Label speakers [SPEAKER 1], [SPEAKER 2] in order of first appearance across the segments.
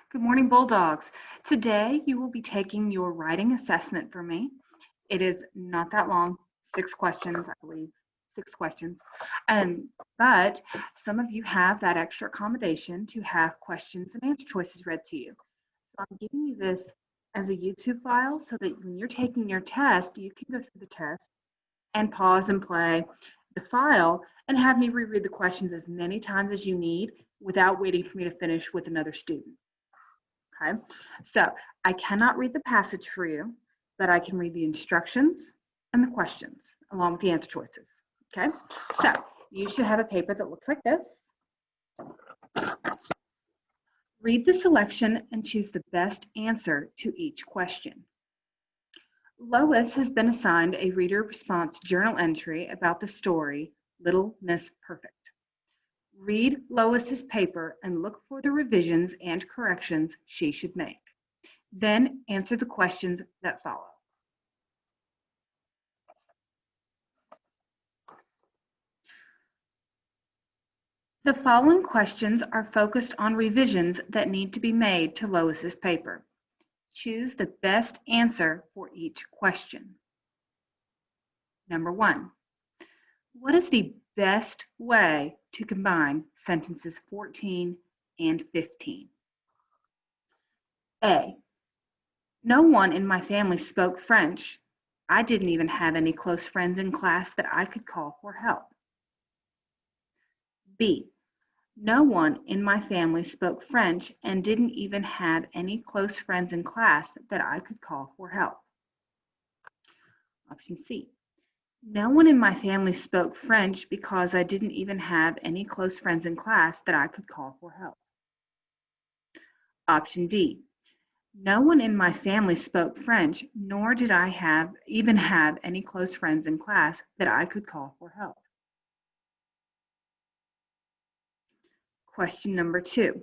[SPEAKER 1] Good morning, Bulldogs. Today you will be taking your writing assessment from me. It is not that long, 6 questions, I believe, 6 questions. But some of you have that extra accommodation to have questions and answer choices read to you. So I'm giving you this as a YouTube file so that when you're taking your test, you can go through the test and pause and play the file and have me reread the questions as many times as you need without waiting for me to finish with another student. Okay, so I cannot read the passage for you, but I can read the instructions and the questions along with the answer choices. Okay, so you should have a paper that looks like this. Read the selection and choose the best answer to each question. Lois has been assigned a reader response journal entry about the story Little Miss Perfect. Read Lois's paper and look for the revisions and corrections she should make. Then answer the questions that follow. The following questions are focused on revisions that need to be made to Lois's paper. Choose the best answer for each question. Number 1. What is the best way to combine sentences 14 and 15? A. No one in my family spoke French. I didn't even have any close friends in class that I could call for help. B. No one in my family spoke French and didn't even have any close friends in class that I could call for help. Option C. No one in my family spoke French because I didn't even have any close friends in class that I could call for help. Option D. No one in my family spoke French, nor did I even have any close friends in class that I could call for help. Question number 2.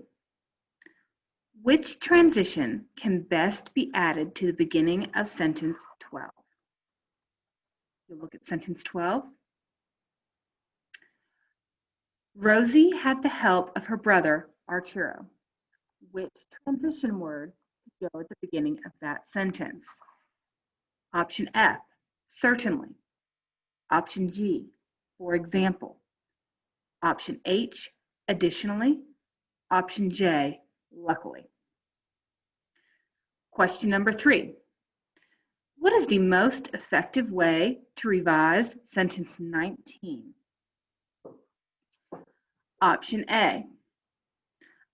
[SPEAKER 1] Which transition can best be added to the beginning of sentence 12? You'll look at sentence 12. Rosie had the help of her brother, Arturo. Which transition word could go at the beginning of that sentence? Option F, certainly. Option G, for example. Option H, additionally. Option J, luckily. Question number 3. What is the most effective way to revise sentence 19? Option A.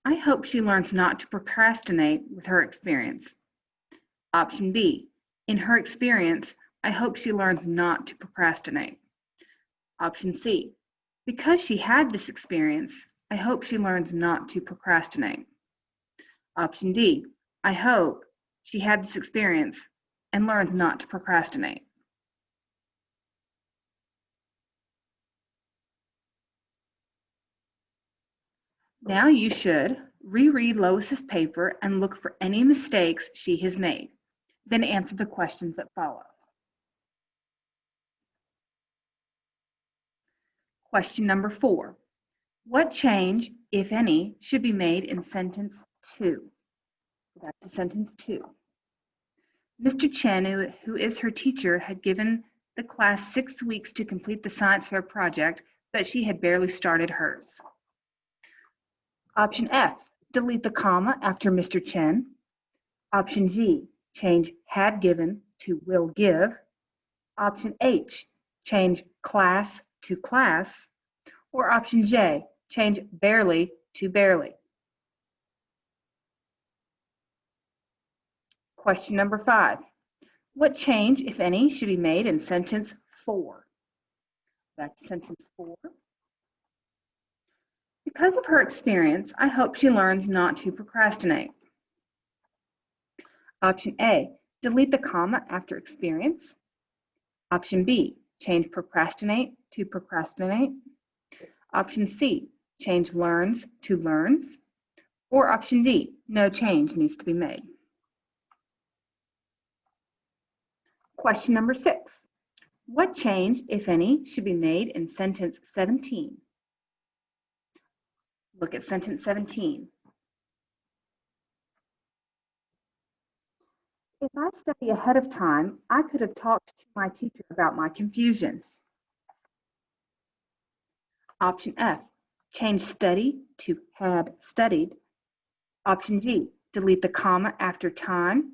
[SPEAKER 1] I hope she learns not to procrastinate with her experience. Option B. In her experience, I hope she learns not to procrastinate. Option C. Because she had this experience, I hope she learns not to procrastinate. Option D. I hope she had this experience and learns not to procrastinate. Now you should reread Lois's paper and look for any mistakes she has made. Then answer the questions that follow. Question number 4. What change, if any, should be made in sentence 2? Go back to sentence 2. Mr. Chen, who is her teacher, had given the class 6 weeks to complete the science fair project, but she had barely started hers. Option F, delete the comma after Mr. Chen. Option G, change had given to will give. Option H, change class to class. Or option J, change barely to barely. Question number 5. What change, if any, should be made in sentence 4? Back to sentence 4. Because of her experience, I hope she learns not to procrastinate. Option A, delete the comma after experience. Option B, change procrastinate to procrastinate. Option C, change learns to learns. Or option D, no change needs to be made. Question number 6. What change, if any, should be made in sentence 17? Look at sentence 17. If I study ahead of time, I could have talked to my teacher about my confusion. Option F, change study to had studied. Option G, delete the comma after time.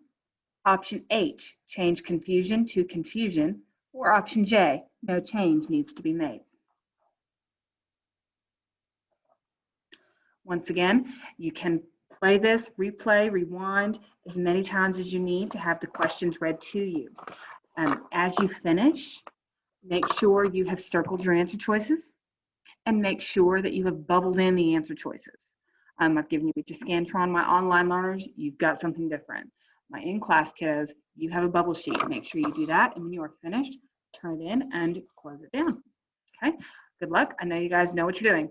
[SPEAKER 1] Option H, change confusion to confusion. Or option J, no change needs to be made. Once again, you can play this, replay, rewind as many times as you need to have the questions read to you. As you finish, make sure you have circled your answer choices and make sure that you have bubbled in the answer choices. I've given you each a Scantron. My online learners, you've got something different. My in-class kiddos, you have a bubble sheet. Make sure you do that, and when you are finished, turn it in and close it down. Okay, good luck. I know you guys know what you're doing.